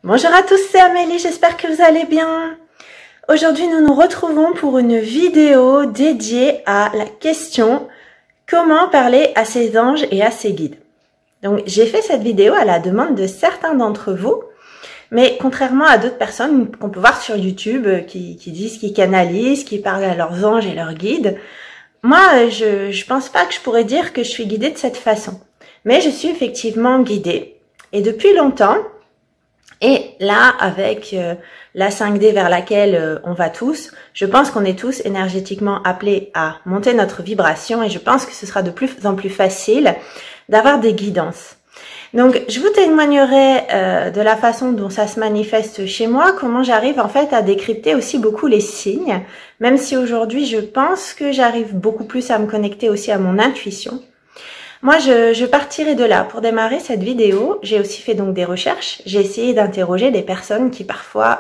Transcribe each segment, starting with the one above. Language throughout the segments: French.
Bonjour à tous, c'est Amélie, j'espère que vous allez bien. Aujourd'hui, nous nous retrouvons pour une vidéo dédiée à la question « Comment parler à ses anges et à ses guides ?» Donc, j'ai fait cette vidéo à la demande de certains d'entre vous, mais contrairement à d'autres personnes qu'on peut voir sur YouTube qui disent qu'ils canalisent, qui parlent à leurs anges et leurs guides, moi, je pense pas que je pourrais dire que je suis guidée de cette façon. Mais je suis effectivement guidée, et depuis longtemps. Et là, avec la 5D vers laquelle on va tous, je pense qu'on est tous énergétiquement appelés à monter notre vibration et je pense que ce sera de plus en plus facile d'avoir des guidances. Donc, je vous témoignerai de la façon dont ça se manifeste chez moi, comment j'arrive en fait à décrypter aussi beaucoup les signes, même si aujourd'hui je pense que j'arrive beaucoup plus à me connecter aussi à mon intuition. Moi, je partirai de là. Pour démarrer cette vidéo, j'ai aussi fait donc des recherches. J'ai essayé d'interroger des personnes qui parfois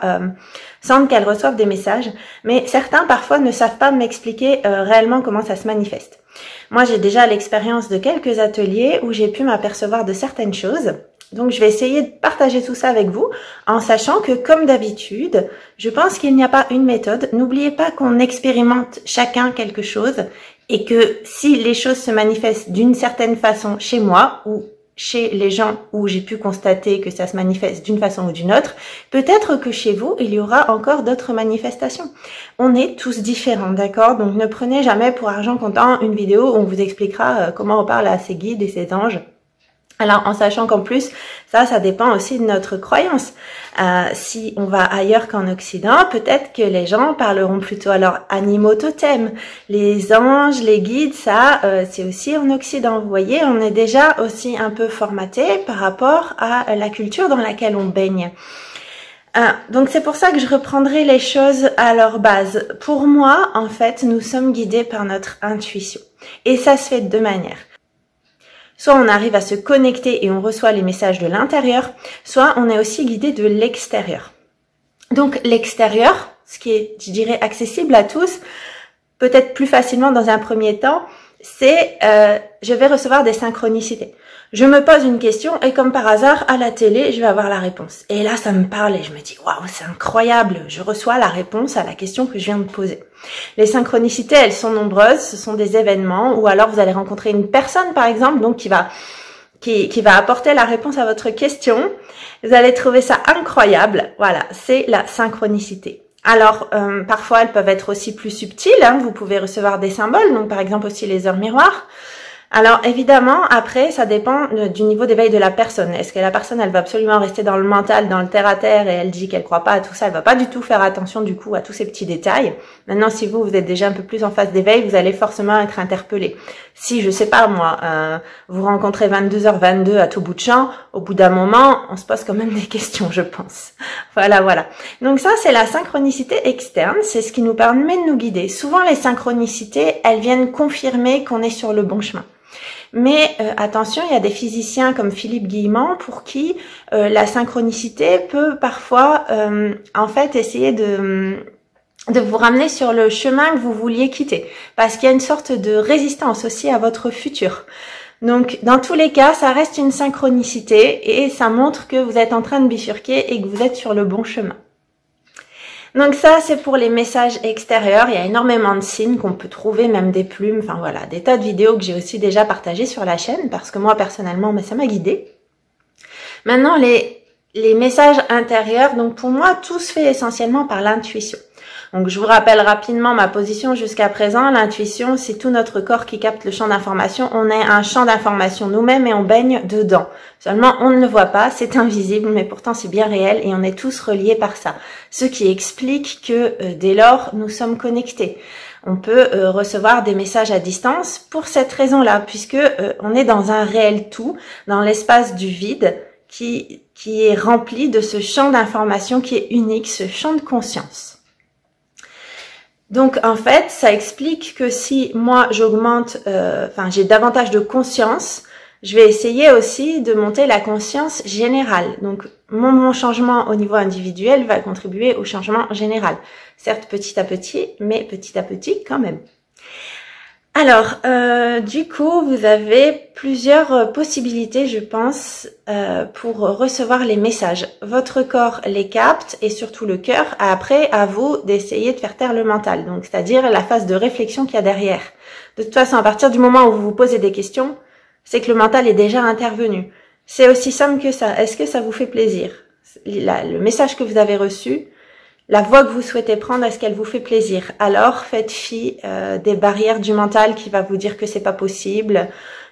sentent qu'elles reçoivent des messages, mais certains parfois ne savent pas m'expliquer réellement comment ça se manifeste. Moi, j'ai déjà l'expérience de quelques ateliers où j'ai pu m'apercevoir de certaines choses. Donc, je vais essayer de partager tout ça avec vous en sachant que, comme d'habitude, je pense qu'il n'y a pas une méthode. N'oubliez pas qu'on expérimente chacun quelque chose et que si les choses se manifestent d'une certaine façon chez moi ou chez les gens où j'ai pu constater que ça se manifeste d'une façon ou d'une autre, peut-être que chez vous, il y aura encore d'autres manifestations. On est tous différents, d'accord? Donc, ne prenez jamais pour argent comptant une vidéo où on vous expliquera comment on parle à ses guides et ses anges. Alors, en sachant qu'en plus, ça dépend aussi de notre croyance. Si on va ailleurs qu'en Occident, peut-être que les gens parleront plutôt à leurs animaux totems. Les anges, les guides, c'est aussi en Occident. Vous voyez, on est déjà aussi un peu formaté par rapport à la culture dans laquelle on baigne. Donc, c'est pour ça que je reprendrai les choses à leur base. Pour moi, en fait, nous sommes guidés par notre intuition. Et ça se fait de deux manières. Soit on arrive à se connecter et on reçoit les messages de l'intérieur, soit on est aussi guidé de l'extérieur. Donc l'extérieur, ce qui est, je dirais, accessible à tous, peut-être plus facilement dans un premier temps, c'est je vais recevoir des synchronicités. Je me pose une question et comme par hasard, à la télé, je vais avoir la réponse. Et là, ça me parle et je me dis, waouh, c'est incroyable, je reçois la réponse à la question que je viens de poser. Les synchronicités, elles sont nombreuses, ce sont des événements ou alors vous allez rencontrer une personne, par exemple, donc qui va apporter la réponse à votre question. Vous allez trouver ça incroyable. Voilà, c'est la synchronicité. Alors, parfois, elles peuvent être aussi plus subtiles. Hein. Vous pouvez recevoir des symboles, donc par exemple aussi les heures miroirs. Alors, évidemment, après, ça dépend du niveau d'éveil de la personne. Est-ce que la personne, elle va absolument rester dans le mental, dans le terre-à-terre, et elle dit qu'elle croit pas à tout ça, elle va pas du tout faire attention, du coup, à tous ces petits détails. Maintenant, si vous êtes déjà un peu plus en phase d'éveil, vous allez forcément être interpellé. Si, je sais pas, moi, vous rencontrez 22h22 à tout bout de champ, au bout d'un moment, on se pose quand même des questions, je pense. Voilà. Donc ça, c'est la synchronicité externe, c'est ce qui nous permet de nous guider. Souvent, les synchronicités, elles viennent confirmer qu'on est sur le bon chemin. Mais attention, il y a des physiciens comme Philippe Guillemant pour qui la synchronicité peut parfois en fait essayer de vous ramener sur le chemin que vous vouliez quitter. Parce qu'il y a une sorte de résistance aussi à votre futur. Donc, dans tous les cas, ça reste une synchronicité et ça montre que vous êtes en train de bifurquer et que vous êtes sur le bon chemin. Donc ça, c'est pour les messages extérieurs. Il y a énormément de signes qu'on peut trouver, même des plumes. Enfin voilà, des tas de vidéos que j'ai aussi déjà partagées sur la chaîne parce que moi, personnellement, ça m'a guidée. Maintenant, les messages intérieurs. Donc pour moi, tout se fait essentiellement par l'intuition. Donc je vous rappelle rapidement ma position jusqu'à présent. L'intuition, c'est tout notre corps qui capte le champ d'information. On est un champ d'information nous-mêmes et on baigne dedans. Seulement, on ne le voit pas, c'est invisible, mais pourtant c'est bien réel et on est tous reliés par ça. Ce qui explique que dès lors, nous sommes connectés. On peut recevoir des messages à distance pour cette raison-là, puisque on est dans un réel tout, dans l'espace du vide qui est rempli de ce champ d'information qui est unique, ce champ de conscience. Donc en fait, ça explique que si moi j'augmente, j'ai davantage de conscience, je vais essayer aussi de monter la conscience générale. Donc mon changement au niveau individuel va contribuer au changement général. Certes petit à petit, mais petit à petit quand même. Alors, du coup, vous avez plusieurs possibilités, je pense, pour recevoir les messages. Votre corps les capte et surtout le cœur. Après, à vous d'essayer de faire taire le mental. Donc, c'est-à-dire la phase de réflexion qu'il y a derrière. De toute façon, à partir du moment où vous vous posez des questions, c'est que le mental est déjà intervenu. C'est aussi simple que ça. Est-ce que ça vous fait plaisir? Le message que vous avez reçu, la voie que vous souhaitez prendre, est-ce qu'elle vous fait plaisir? Alors, faites fi des barrières du mental qui va vous dire que c'est pas possible,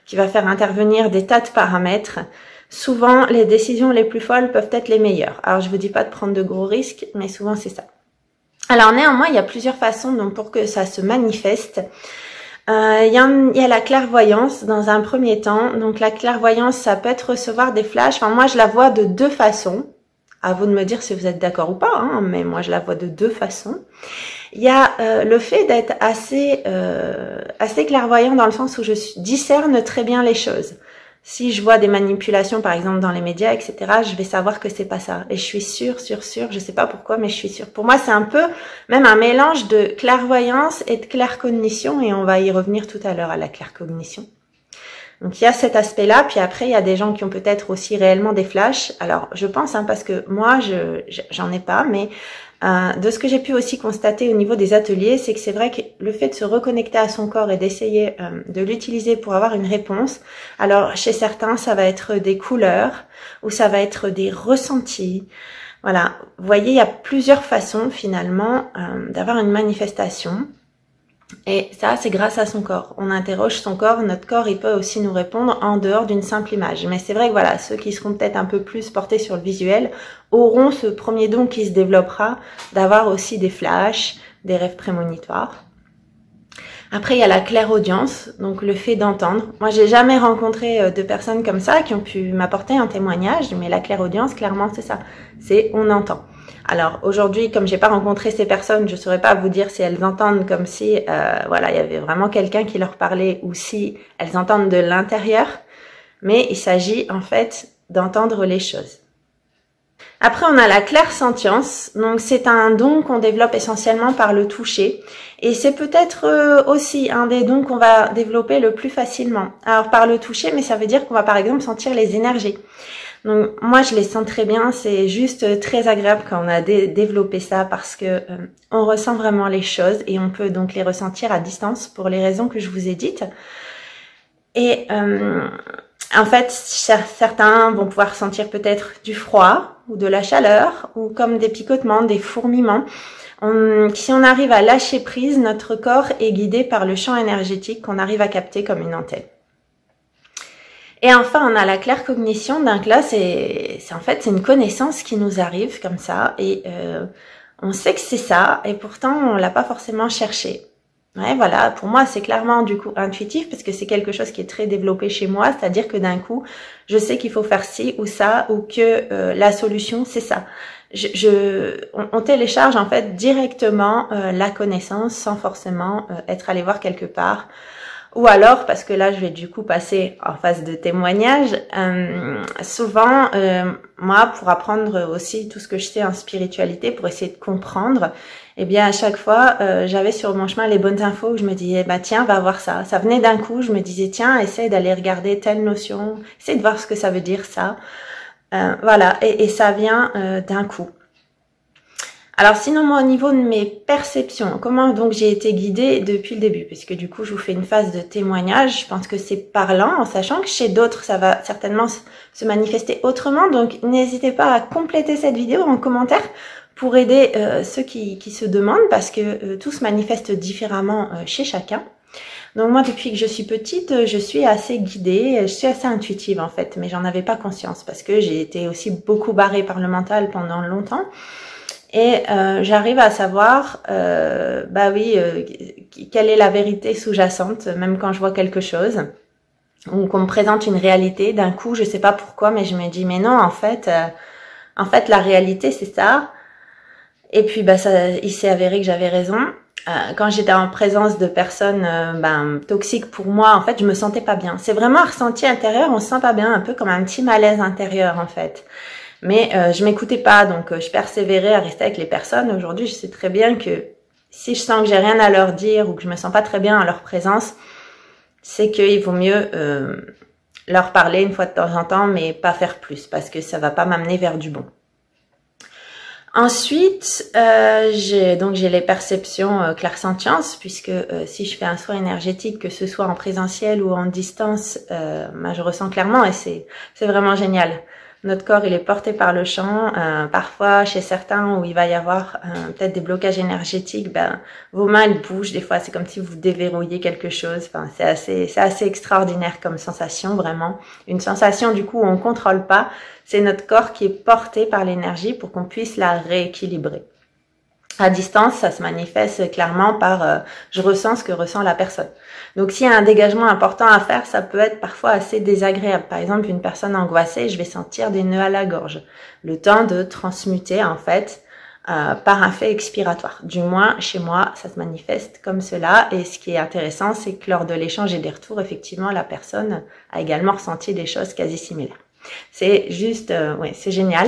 qui va faire intervenir des tas de paramètres. Souvent, les décisions les plus folles peuvent être les meilleures. Alors, je vous dis pas de prendre de gros risques, mais souvent c'est ça. Alors, néanmoins, il y a plusieurs façons donc pour que ça se manifeste. Il y a la clairvoyance dans un premier temps. Donc, la clairvoyance, ça peut être recevoir des flashs. Enfin, moi, je la vois de deux façons. À vous de me dire si vous êtes d'accord ou pas, hein, mais moi je la vois de deux façons. Il y a le fait d'être assez clairvoyant dans le sens où je discerne très bien les choses. Si je vois des manipulations par exemple dans les médias, etc., je vais savoir que c'est pas ça. Et je suis sûre, je sais pas pourquoi, mais je suis sûre. Pour moi, c'est un peu même un mélange de clairvoyance et de claircognition, et on va y revenir tout à l'heure à la claircognition. Donc il y a cet aspect-là, puis après il y a des gens qui ont peut-être aussi réellement des flashs. Alors je pense, hein, parce que moi j'en ai pas, mais de ce que j'ai pu aussi constater au niveau des ateliers, c'est que c'est vrai que le fait de se reconnecter à son corps et d'essayer de l'utiliser pour avoir une réponse, alors chez certains ça va être des couleurs ou ça va être des ressentis. Voilà, vous voyez, il y a plusieurs façons finalement d'avoir une manifestation. Et ça, c'est grâce à son corps. On interroge son corps, notre corps, il peut aussi nous répondre en dehors d'une simple image. Mais c'est vrai que voilà, ceux qui seront peut-être un peu plus portés sur le visuel auront ce premier don qui se développera d'avoir aussi des flashs, des rêves prémonitoires. Après, il y a la clairaudience, donc le fait d'entendre. Moi, j'ai jamais rencontré de personnes comme ça qui ont pu m'apporter un témoignage, mais la clairaudience, clairement, c'est ça. C'est on entend. Alors aujourd'hui, comme j'ai pas rencontré ces personnes, je saurais pas vous dire si elles entendent comme si voilà, il y avait vraiment quelqu'un qui leur parlait ou si elles entendent de l'intérieur, mais il s'agit en fait d'entendre les choses. Après, on a la clairsentience, donc c'est un don qu'on développe essentiellement par le toucher, et c'est peut-être aussi un des dons qu'on va développer le plus facilement. Alors par le toucher, mais ça veut dire qu'on va par exemple sentir les énergies. Donc moi je les sens très bien, c'est juste très agréable quand on a développé ça parce que on ressent vraiment les choses et on peut donc les ressentir à distance pour les raisons que je vous ai dites. Et en fait certains vont pouvoir sentir peut-être du froid ou de la chaleur ou comme des picotements, des fourmillements. Si on arrive à lâcher prise, notre corps est guidé par le champ énergétique qu'on arrive à capter comme une antenne. Et enfin, on a la claircognition. Donc là, c'est en fait c'est une connaissance qui nous arrive comme ça et on sait que c'est ça et pourtant on l'a pas forcément cherché. Ouais, voilà. Pour moi, c'est clairement du coup intuitif parce que c'est quelque chose qui est très développé chez moi, c'est-à-dire que d'un coup, je sais qu'il faut faire ci ou ça ou que la solution c'est ça. On télécharge en fait directement la connaissance sans forcément être allé voir quelque part. Ou alors, parce que là, je vais du coup passer en phase de témoignage, souvent, moi, pour apprendre aussi tout ce que je sais en spiritualité, pour essayer de comprendre, eh bien, à chaque fois, j'avais sur mon chemin les bonnes infos où je me disais, bah tiens, va voir ça. Ça venait d'un coup, je me disais, tiens, essaye d'aller regarder telle notion, essaye de voir ce que ça veut dire ça. Voilà, et ça vient d'un coup. Alors sinon, moi, au niveau de mes perceptions, comment donc j'ai été guidée depuis le début, puisque du coup, je vous fais une phase de témoignage, je pense que c'est parlant, en sachant que chez d'autres, ça va certainement se manifester autrement, donc n'hésitez pas à compléter cette vidéo en commentaire pour aider ceux qui se demandent, parce que tout se manifeste différemment chez chacun. Donc moi, depuis que je suis petite, je suis assez guidée, je suis assez intuitive en fait, mais j'en avais pas conscience, parce que j'ai été aussi beaucoup barrée par le mental pendant longtemps. Et j'arrive à savoir, bah oui, quelle est la vérité sous-jacente, même quand je vois quelque chose, ou qu'on me présente une réalité, d'un coup, je sais pas pourquoi, mais je me dis, mais non, en fait, la réalité, c'est ça. Et puis, bah, il s'est avéré que j'avais raison. Quand j'étais en présence de personnes toxiques pour moi, en fait, je me sentais pas bien. C'est vraiment un ressenti intérieur, on se sent pas bien, un peu comme un petit malaise intérieur, en fait. Mais je m'écoutais pas, donc je persévérais à rester avec les personnes. Aujourd'hui, je sais très bien que si je sens que j'ai rien à leur dire ou que je me sens pas très bien à leur présence, c'est qu'il vaut mieux leur parler une fois de temps en temps, mais pas faire plus, parce que ça va pas m'amener vers du bon. Ensuite, j'ai les perceptions clairsentience, puisque si je fais un soin énergétique, que ce soit en présentiel ou en distance, je ressens clairement et c'est vraiment génial. Notre corps, il est porté par le champ. Parfois, chez certains où il va y avoir peut-être des blocages énergétiques, vos mains elles bougent. Des fois, c'est comme si vous déverrouillez quelque chose. Enfin, c'est assez extraordinaire comme sensation, vraiment. Une sensation du coup où on contrôle pas. C'est notre corps qui est porté par l'énergie pour qu'on puisse la rééquilibrer. À distance, ça se manifeste clairement par je ressens ce que ressent la personne. Donc s'il y a un dégagement important à faire, ça peut être parfois assez désagréable. Par exemple, une personne angoissée, je vais sentir des nœuds à la gorge. Le temps de transmuter en fait par un fait expiratoire. Du moins, chez moi, ça se manifeste comme cela. Et ce qui est intéressant, c'est que lors de l'échange et des retours, effectivement, la personne a également ressenti des choses quasi similaires. C'est juste, ouais, c'est génial.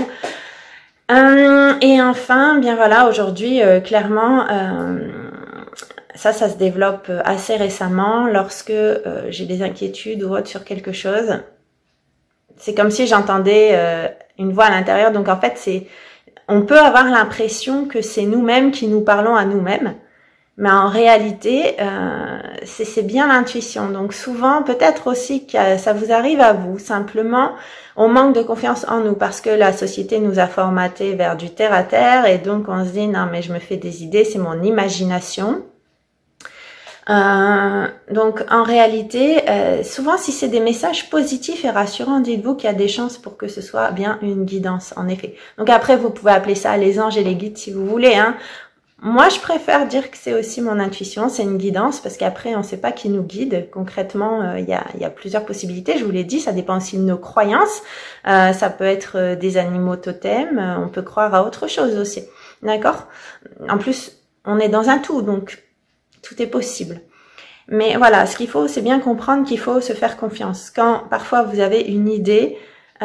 Et enfin, bien voilà, aujourd'hui, clairement, ça se développe assez récemment lorsque j'ai des inquiétudes ou autre sur quelque chose. C'est comme si j'entendais une voix à l'intérieur. Donc en fait, on peut avoir l'impression que c'est nous-mêmes qui nous parlons à nous-mêmes. Mais en réalité, c'est bien l'intuition. Donc souvent, peut-être aussi que ça vous arrive à vous. Simplement, on manque de confiance en nous parce que la société nous a formatés vers du terre-à-terre et donc on se dit, non mais je me fais des idées, c'est mon imagination. Donc en réalité, souvent si c'est des messages positifs et rassurants, dites-vous qu'il y a des chances pour que ce soit bien une guidance, en effet. Donc après, vous pouvez appeler ça les anges et les guides si vous voulez, hein. Moi, je préfère dire que c'est aussi mon intuition, c'est une guidance, parce qu'après, on ne sait pas qui nous guide. Concrètement, il y a plusieurs possibilités. Je vous l'ai dit, ça dépend aussi de nos croyances. Ça peut être des animaux totems, on peut croire à autre chose aussi. D'accord? En plus, on est dans un tout, donc tout est possible. Mais voilà, ce qu'il faut, c'est bien comprendre qu'il faut se faire confiance. Quand parfois vous avez une idée,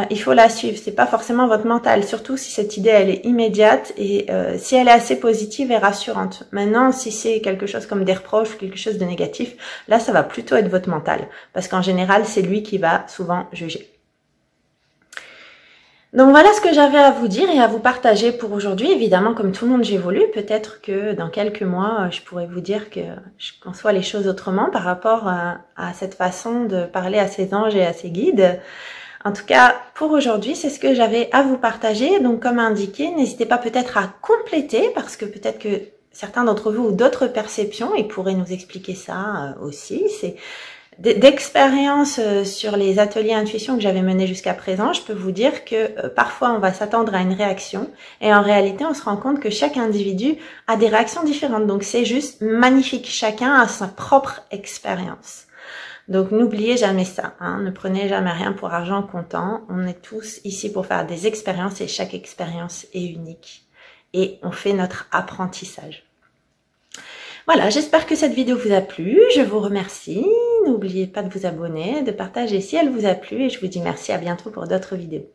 il faut la suivre. C'est pas forcément votre mental, surtout si cette idée elle est immédiate et si elle est assez positive et rassurante. Maintenant, si c'est quelque chose comme des reproches ou quelque chose de négatif, là ça va plutôt être votre mental, parce qu'en général c'est lui qui va souvent juger. Donc voilà ce que j'avais à vous dire et à vous partager pour aujourd'hui. Évidemment, comme tout le monde j'évolue, peut-être que dans quelques mois, je pourrais vous dire que je conçois les choses autrement par rapport à cette façon de parler à ses anges et à ses guides. En tout cas, pour aujourd'hui, c'est ce que j'avais à vous partager. Donc comme indiqué, n'hésitez pas peut-être à compléter parce que peut-être que certains d'entre vous ont d'autres perceptions et pourraient nous expliquer ça aussi. C'est d'expérience sur les ateliers intuition que j'avais menés jusqu'à présent, je peux vous dire que parfois on va s'attendre à une réaction et en réalité on se rend compte que chaque individu a des réactions différentes. Donc c'est juste magnifique, chacun a sa propre expérience. Donc n'oubliez jamais ça, hein. Ne prenez jamais rien pour argent comptant. On est tous ici pour faire des expériences et chaque expérience est unique. Et on fait notre apprentissage. Voilà, j'espère que cette vidéo vous a plu. Je vous remercie. N'oubliez pas de vous abonner, de partager si elle vous a plu. Et je vous dis merci, à bientôt pour d'autres vidéos.